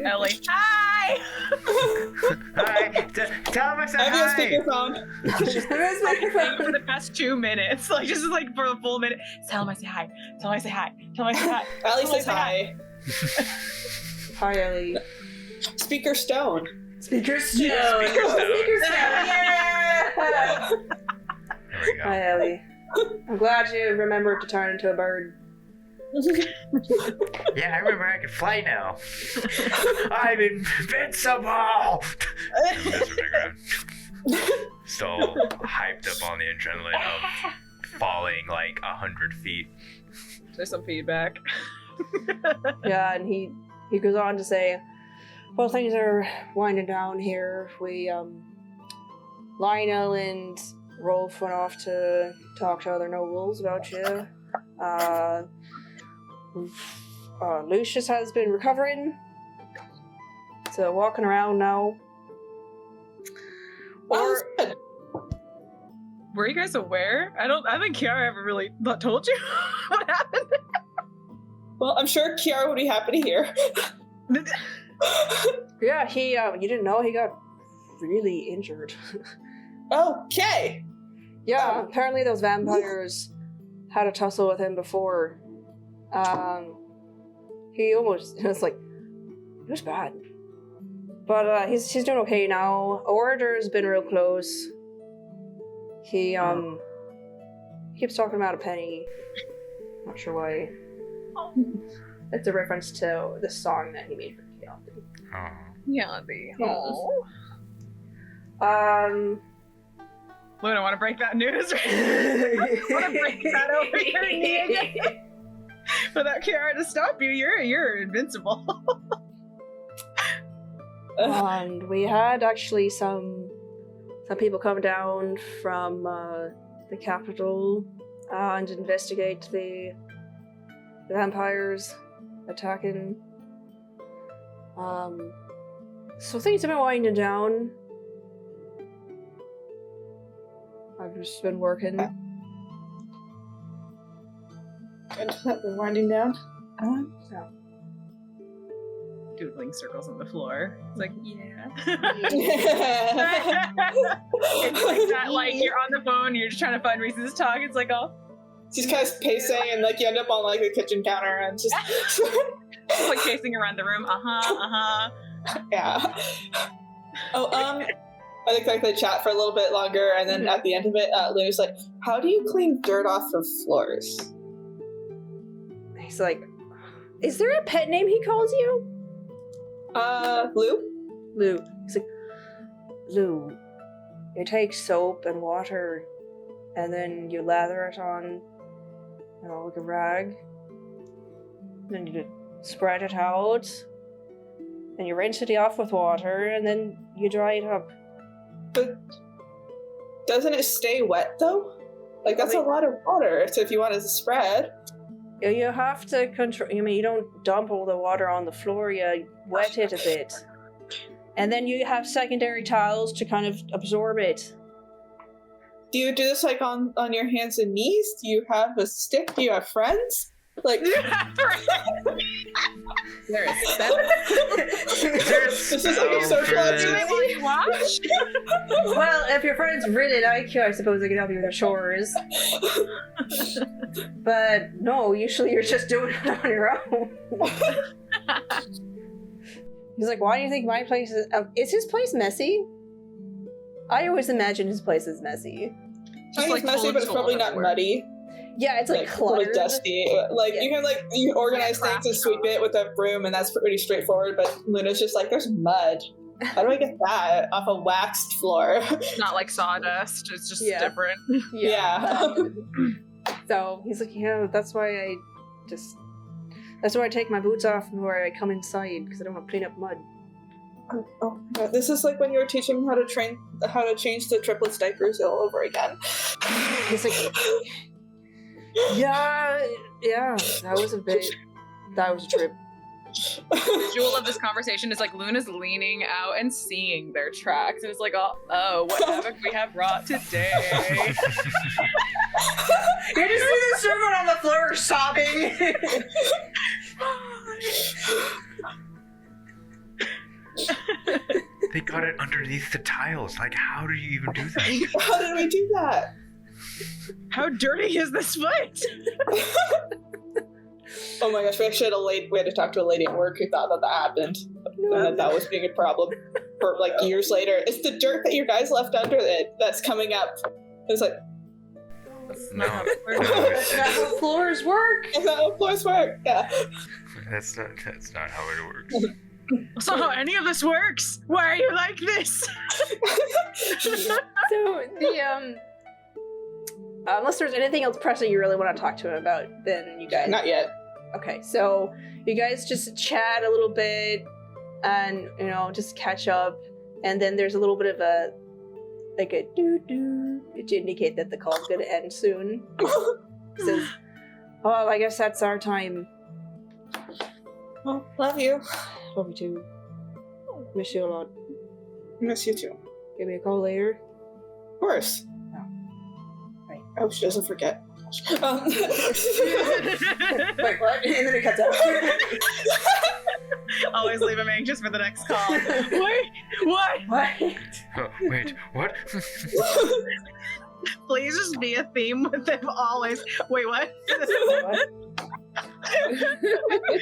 Speaker 3: Ellie. Hi!
Speaker 4: Hi. Tell him I said
Speaker 5: I have you on
Speaker 4: hi.
Speaker 5: speakerphone.
Speaker 3: For the past 2 minutes, like just like for a full minute. Tell him I say hi. Tell him I say hi. Tell him I say hi.
Speaker 5: Ellie
Speaker 3: Tell him I
Speaker 5: says
Speaker 3: say
Speaker 5: hi.
Speaker 1: Hi, Ellie.
Speaker 5: Speaker stone.
Speaker 1: Speaker
Speaker 4: Speaker stone.
Speaker 1: Yeah!
Speaker 4: There we go.
Speaker 1: Hi, Ellie. I'm glad you remembered to turn into a bird.
Speaker 4: Yeah, I remember I can fly now. I'm invincible! So hyped up on the adrenaline of falling like 100 feet.
Speaker 3: There's some feedback.
Speaker 1: Yeah, and he goes on to say, well, things are winding down here. We, Lionel and Rolf went off to talk to other nobles about you. Lucius has been recovering. So walking around now.
Speaker 5: Oh, good.
Speaker 3: Were you guys aware? I think Ciara ever really told you what happened.
Speaker 5: Well, I'm sure Ciara would be happy to hear.
Speaker 1: Yeah, he, you didn't know he got really injured.
Speaker 5: Okay.
Speaker 1: Yeah, apparently those vampires had a tussle with him before. He almost, it was like, it was bad. But he's doing okay now. Orator's been real close. He keeps talking about a penny. Not sure why. It's a reference to the song that he made for Fiancee.
Speaker 4: Oh.
Speaker 3: Yeah, Luna, want to break that news? Want to break that over your knee again? Without Ciara to stop you, you're invincible.
Speaker 1: And we had actually some people come down from the capital and investigate the vampires attacking. So things have been winding down. I've just been working.
Speaker 5: And been winding down.
Speaker 1: So.
Speaker 3: Doodling circles on the floor. It's like, yeah.
Speaker 5: She's
Speaker 3: It's like that, like you're on the phone, you're just trying to find reasons to talk. It's like, oh,
Speaker 5: kind of pacing, and like you end up on like the kitchen counter, and just
Speaker 3: just like chasing around the room.
Speaker 5: yeah. Oh, I think like they chat for a little bit longer, and then at the end of it, Luna's like, "How do you clean dirt off of floors?"
Speaker 1: He's like, is there a pet name he calls you? Lou. He's like, Lou, you take soap and water, and then you lather it on, like a rag. Then you spread it out, and you rinse it off with water, and then you dry it up.
Speaker 5: But doesn't it stay wet though? Like that's a lot of water. So if you want it to spread,
Speaker 1: you have to control. You don't dump all the water on the floor. You wet it a bit, and then you have secondary tiles to kind of absorb it.
Speaker 5: do you do this like on your hands and knees? Do you have a stick? Do you have friends? Like
Speaker 2: There is 7.
Speaker 5: this is like a social activity.
Speaker 2: Watch.
Speaker 1: Well, if your friend's really like you, I suppose they can help you with their chores. But no, usually you're just doing it on your own. He's like, why do you think my place is his place messy? I always imagine his place is messy.
Speaker 5: I think it's messy, but it's probably not muddy.
Speaker 1: Yeah, it's like cluttered.
Speaker 5: Really dusty. Like you can you organize things and sweep it with a broom, and that's pretty straightforward. But Luna's just like, there's mud. How do I get that off a waxed floor?
Speaker 3: It's not like sawdust. It's just different.
Speaker 5: Yeah.
Speaker 1: So he's like, that's why I take my boots off before I come inside, because I don't want to clean up mud.
Speaker 5: Oh, this is like when you were teaching how to change the triplets diapers all over again.
Speaker 1: He's like, yeah, that was a trip.
Speaker 3: The jewel of this conversation is like Luna's leaning out and seeing their tracks, and it's like, oh, what havoc we have wrought today.
Speaker 1: You just see the servant on the floor sobbing.
Speaker 4: They got it underneath the tiles. Like, how do you even do that?
Speaker 5: How did we do that?
Speaker 3: How dirty is this foot?
Speaker 5: Oh my gosh, we had to talk to a lady at work who thought that happened. And that was being a problem for like years later. It's the dirt that you guys left under it that's coming up. It's like,
Speaker 4: No.
Speaker 1: That's not how floors work.
Speaker 5: is that how floors work? Yeah.
Speaker 4: That's not how it works.
Speaker 3: That's not how any of this works. Why are you like this?
Speaker 1: So the unless there's anything else pressing you really want to talk to him about, then you guys.
Speaker 5: Not yet.
Speaker 1: Okay, so you guys just chat a little bit, and just catch up, and then there's a little bit of a doo-doo to indicate that the call's gonna end soon. It says, "Oh, I guess that's our time."
Speaker 5: Well, love you.
Speaker 1: Love you too. Miss you a lot.
Speaker 5: Miss you too.
Speaker 1: Give me a call later.
Speaker 5: Of course.
Speaker 1: Right.
Speaker 5: I hope she doesn't forget.
Speaker 1: Wait, what? And then it cuts out.
Speaker 3: Always leave him anxious for the next call. Wait, what?
Speaker 1: What?
Speaker 4: Oh, wait, what?
Speaker 3: Please just be a theme with him always. Wait, what?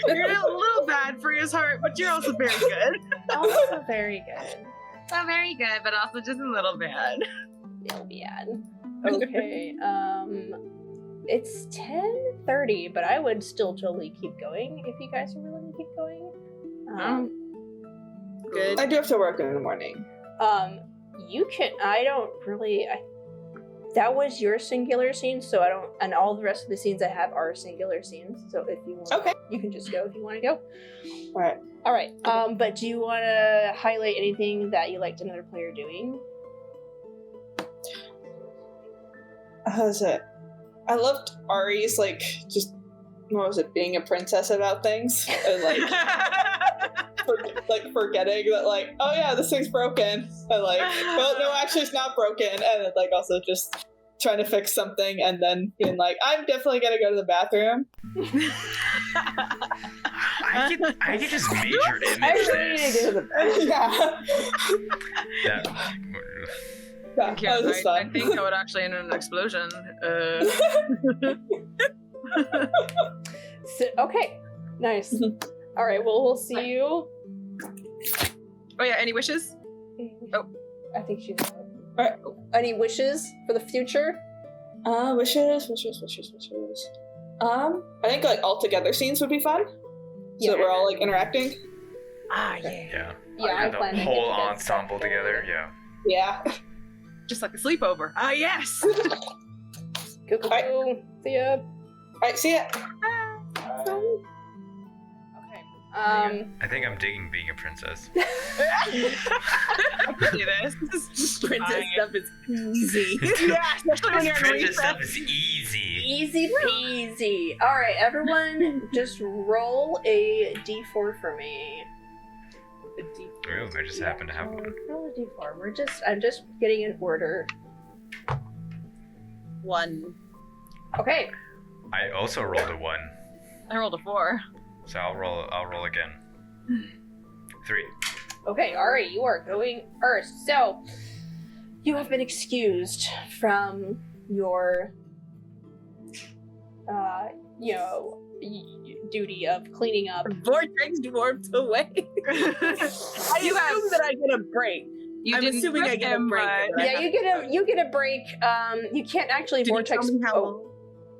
Speaker 3: You're a little bad for his heart, but you're also very good.
Speaker 1: Also very good.
Speaker 3: So very good, but also just a little bad.
Speaker 1: Little bad. Okay. It's 10:30, but I would still totally keep going if you guys are willing to keep going.
Speaker 3: Good.
Speaker 5: I do have to work in the morning.
Speaker 1: You can. I don't really. That was your singular scene, so I don't. And all the rest of the scenes I have are singular scenes. So if you want,
Speaker 5: Okay,
Speaker 1: you can just go if you want to go.
Speaker 5: all right.
Speaker 1: But do you want to highlight anything that you liked another player doing?
Speaker 5: How's it? I loved Ari's being a princess about things, and forgetting that oh yeah, this thing's broken, and well no, actually it's not broken, and then also just trying to fix something, and then being I'm definitely gonna go to the bathroom.
Speaker 4: I could just major image
Speaker 1: I really need to go to the bathroom.
Speaker 5: Yeah.
Speaker 4: that,
Speaker 5: Yeah, that was
Speaker 3: I
Speaker 5: fun.
Speaker 3: think I would actually end in an explosion.
Speaker 1: So, okay, nice. All right, well, we'll see you.
Speaker 3: Oh yeah, any wishes? Oh.
Speaker 1: I think she's.
Speaker 5: All right.
Speaker 1: Any wishes for the future?
Speaker 5: Wishes. I think all together scenes would be fun, so that we're all interacting.
Speaker 3: Ah,
Speaker 4: Yeah.
Speaker 1: Yeah, I
Speaker 4: The
Speaker 1: plan to
Speaker 4: whole
Speaker 1: get you guys
Speaker 4: ensemble
Speaker 1: stuff
Speaker 4: together. Yeah.
Speaker 5: Yeah.
Speaker 3: Just like a sleepover. Ah, yes.
Speaker 1: Cuckoo. See ya.
Speaker 5: Alright, see ya.
Speaker 1: Okay.
Speaker 4: I think I'm digging being a princess.
Speaker 3: I can do this. This is just
Speaker 2: Princess
Speaker 3: fine.
Speaker 2: stuff is easy.
Speaker 3: Yeah, especially when you're in
Speaker 4: Princess
Speaker 3: recess.
Speaker 4: stuff is easy.
Speaker 1: Easy peasy. All right, everyone, just roll a d4 for me.
Speaker 4: Ooh, I just happen to have one.
Speaker 1: Roll a d4. I'm just getting in order.
Speaker 2: 1.
Speaker 1: Okay.
Speaker 4: I also rolled a 1,
Speaker 3: I rolled a 4.
Speaker 4: so I'll roll again. 3.
Speaker 1: Okay, Ari, you are going first. So, you have been excused from your, duty of cleaning up.
Speaker 2: Vortex warped away. I assume that I get a break. I'm assuming I get a break.
Speaker 1: Yeah, you get a break. You can't actually
Speaker 2: Did you
Speaker 1: vortex.
Speaker 2: tell me how long?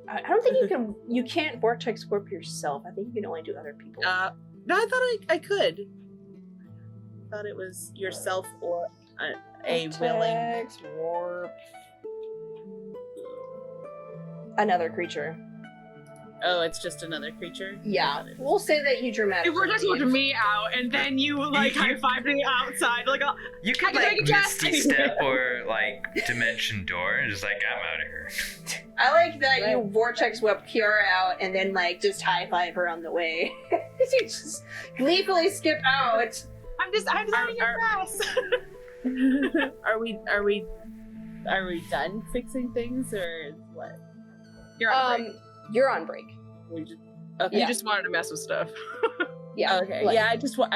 Speaker 1: I don't think you can. You can't vortex warp yourself. I think you can only do other people.
Speaker 2: No, I thought I could. I thought it was yourself or a willing.
Speaker 1: Vortex warp. Another creature.
Speaker 2: Oh, it's just another creature?
Speaker 1: Yeah, we'll say that you dramatically.
Speaker 3: If we're just
Speaker 1: leave.
Speaker 3: to me out, and then you like high five me outside, like
Speaker 4: You could
Speaker 3: I can
Speaker 4: like
Speaker 3: take a guess.
Speaker 4: Misty Step or like Dimension Door and just like, I'm out of here.
Speaker 1: I like that you vortex whip Ciara out and then like just high five her on the way. You just gleefully skip out.
Speaker 3: I'm just having a pass.
Speaker 2: Are we done fixing things or what?
Speaker 3: You're on break.
Speaker 1: You're on break.
Speaker 2: We just, okay.
Speaker 3: You just wanted to mess with stuff.
Speaker 1: Yeah.
Speaker 2: Okay.
Speaker 1: like-
Speaker 2: Yeah, I just want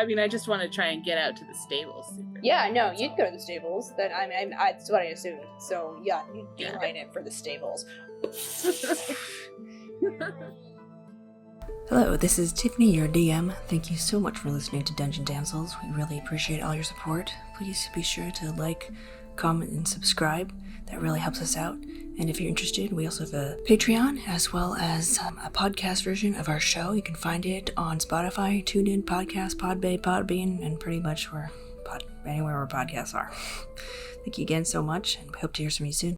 Speaker 2: to try and get out to the stables. Super
Speaker 1: Yeah, no,
Speaker 2: fast.
Speaker 1: you'd go to the stables. Then that's what I assumed. So yeah, you'd beeline it for the stables.
Speaker 6: Hello, this is Tiffany, your DM. Thank you so much for listening to Dungeon Damsels. We really appreciate all your support. Please be sure to like, comment, and subscribe. That really helps us out. And if you're interested, we also have a Patreon as well as a podcast version of our show. You can find it on Spotify, TuneIn, Podcast, Podbean, and pretty much anywhere where podcasts are. Thank you again so much, and we hope to hear from you soon.